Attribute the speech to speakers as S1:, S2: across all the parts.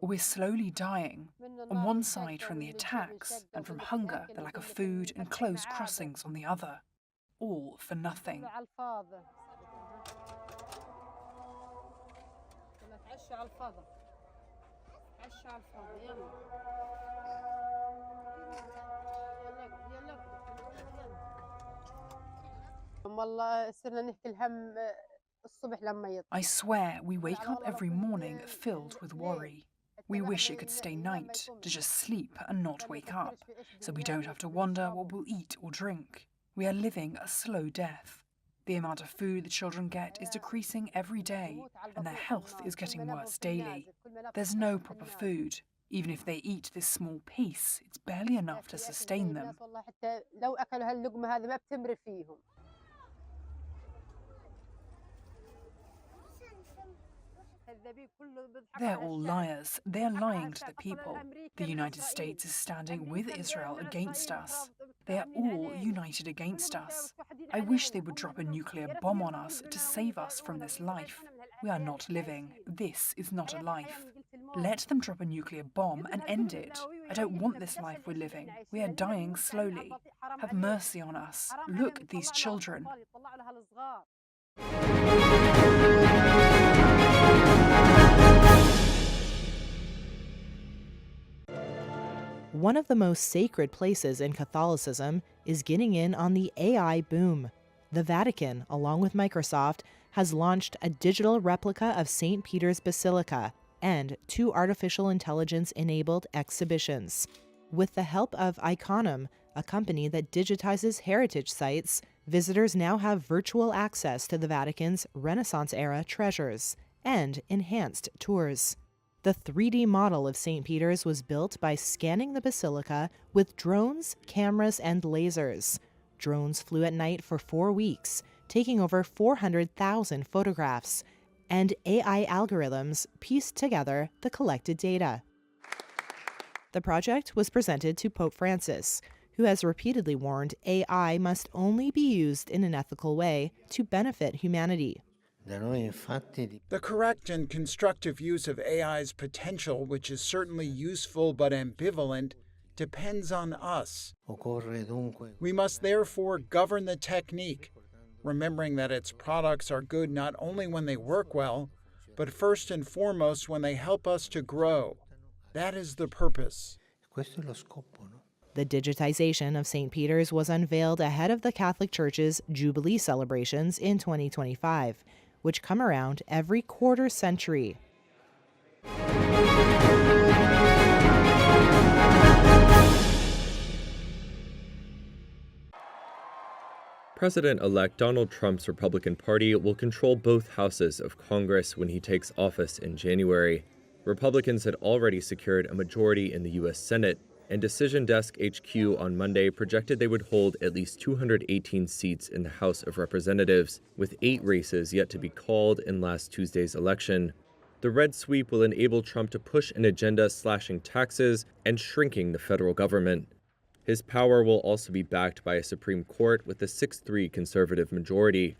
S1: We're slowly dying, on one side from the attacks and from hunger, the lack of food and closed crossings on the other. All for nothing. I swear we wake up every morning filled with worry. We wish it could stay night, to just sleep and not wake up, so we don't have to wonder what we'll eat or drink. We are living a slow death. The amount of food the children get is decreasing every day, and their health is getting worse daily. There's no proper food. Even if they eat this small piece, it's barely enough to sustain them. They're all liars. They're lying to the people. The United States is standing with Israel against us. They are all united against us. I wish they would drop a nuclear bomb on us to save us from this life. We are not living. This is not a life. Let them drop a nuclear bomb and end it. I don't want this life we're living. We are dying slowly. Have mercy on us. Look at these children.
S2: One of the most sacred places in Catholicism is getting in on the AI boom. The Vatican, along with Microsoft, has launched a digital replica of St. Peter's Basilica and 2 artificial intelligence-enabled exhibitions. With the help of Iconum, a company that digitizes heritage sites, visitors now have virtual access to the Vatican's Renaissance-era treasures and enhanced tours. The 3D model of St. Peter's was built by scanning the basilica with drones, cameras, and lasers. Drones flew at night for 4 weeks, taking over 400,000 photographs, and AI algorithms pieced together the collected data. The project was presented to Pope Francis, who has repeatedly warned AI must only be used in an ethical way to benefit humanity.
S3: The correct and constructive use of AI's potential, which is certainly useful but ambivalent, depends on us. We must therefore govern the technique, remembering that its products are good not only when they work well, but first and foremost when they help us to grow. That is the purpose.
S2: The digitization of St. Peter's was unveiled ahead of the Catholic Church's Jubilee celebrations in 2025, which come around every quarter century.
S4: President-elect Donald Trump's Republican Party will control both houses of Congress when he takes office in January. Republicans had already secured a majority in the U.S. Senate, and Decision Desk HQ on Monday projected they would hold at least 218 seats in the House of Representatives, with 8 races yet to be called in last Tuesday's election. The red sweep will enable Trump to push an agenda slashing taxes and shrinking the federal government. His power will also be backed by a Supreme Court with a 6-3 conservative majority.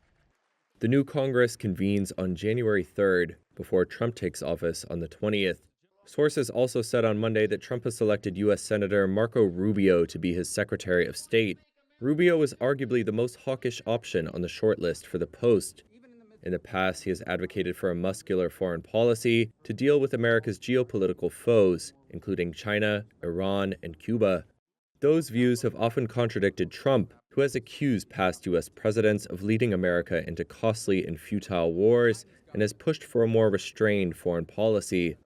S4: The new Congress convenes on January 3rd, before Trump takes office on the 20th. Sources also said on Monday that Trump has selected U.S. Senator Marco Rubio to be his Secretary of State. Rubio is arguably the most hawkish option on the shortlist for the post. In the past, he has advocated for a muscular foreign policy to deal with America's geopolitical foes, including China, Iran, and Cuba. Those views have often contradicted Trump, who has accused past U.S. presidents of leading America into costly and futile wars and has pushed for a more restrained foreign policy.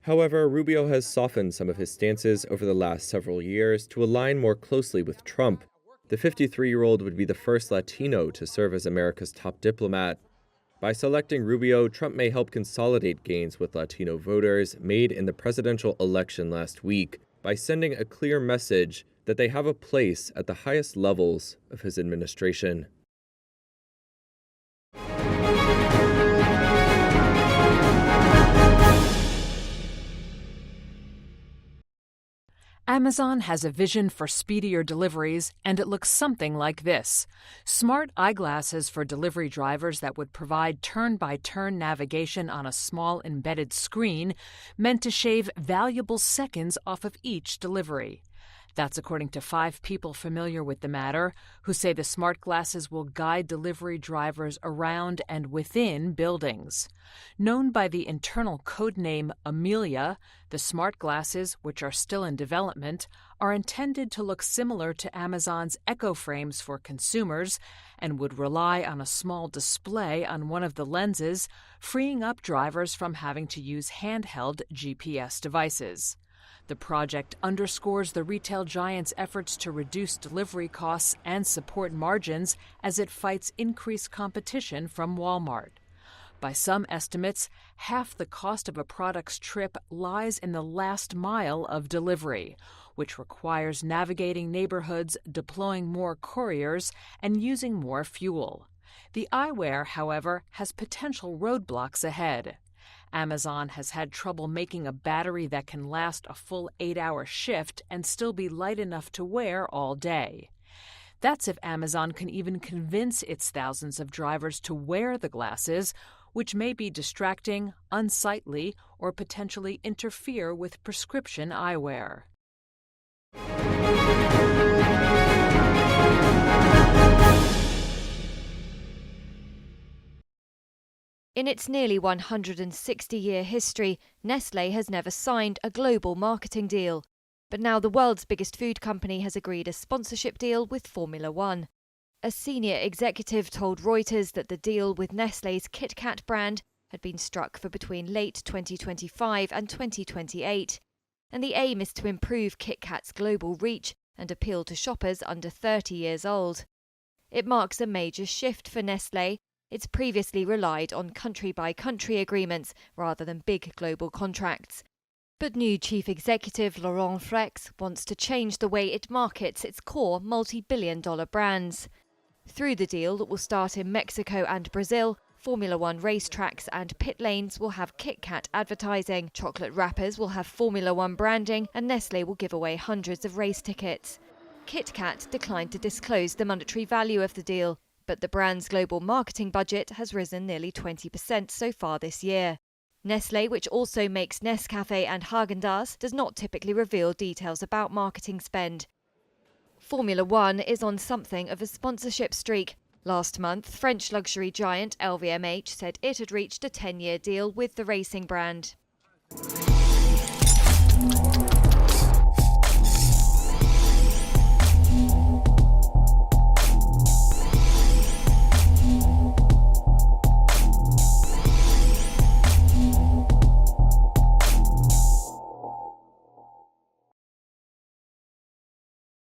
S4: However, Rubio has softened some of his stances over the last several years to align more closely with Trump. The 53-year-old would be the first Latino to serve as America's top diplomat. By selecting Rubio, Trump may help consolidate gains with Latino voters made in the presidential election last week by sending a clear message that they have a place at the highest levels of his administration.
S5: Amazon has a vision for speedier deliveries, and it looks something like this. Smart eyeglasses for delivery drivers that would provide turn-by-turn navigation on a small embedded screen, meant to shave valuable seconds off of each delivery. That's according to 5 people familiar with the matter, who say the smart glasses will guide delivery drivers around and within buildings. Known by the internal codename Amelia, the smart glasses, which are still in development, are intended to look similar to Amazon's Echo frames for consumers and would rely on a small display on one of the lenses, freeing up drivers from having to use handheld GPS devices. The project underscores the retail giant's efforts to reduce delivery costs and support margins as it fights increased competition from Walmart. By some estimates, half the cost of a product's trip lies in the last mile of delivery, which requires navigating neighborhoods, deploying more couriers, and using more fuel. The eyewear, however, has potential roadblocks ahead. Amazon has had trouble making a battery that can last a full 8-hour shift and still be light enough to wear all day. That's if Amazon can even convince its thousands of drivers to wear the glasses, which may be distracting, unsightly, or potentially interfere with prescription eyewear.
S6: In its nearly 160-year history, Nestlé has never signed a global marketing deal. But now the world's biggest food company has agreed a sponsorship deal with Formula One. A senior executive told Reuters that the deal with Nestlé's Kit Kat brand had been struck for between late 2025 and 2028. And the aim is to improve Kit Kat's global reach and appeal to shoppers under 30 years old. It marks a major shift for Nestlé. It's previously relied on country-by-country agreements rather than big global contracts. But new chief executive Laurent Freixe wants to change the way it markets its core multi-billion-dollar brands. Through the deal that will start in Mexico and Brazil, Formula One racetracks and pit lanes will have Kit Kat advertising, chocolate wrappers will have Formula One branding, and Nestlé will give away hundreds of race tickets. Kit Kat declined to disclose the monetary value of the deal, but the brand's global marketing budget has risen nearly 20% so far this year. Nestlé, which also makes Nescafé and Häagen-Dazs, does not typically reveal details about marketing spend. Formula One is on something of a sponsorship streak. Last month, French luxury giant LVMH said it had reached a 10-year deal with the racing brand.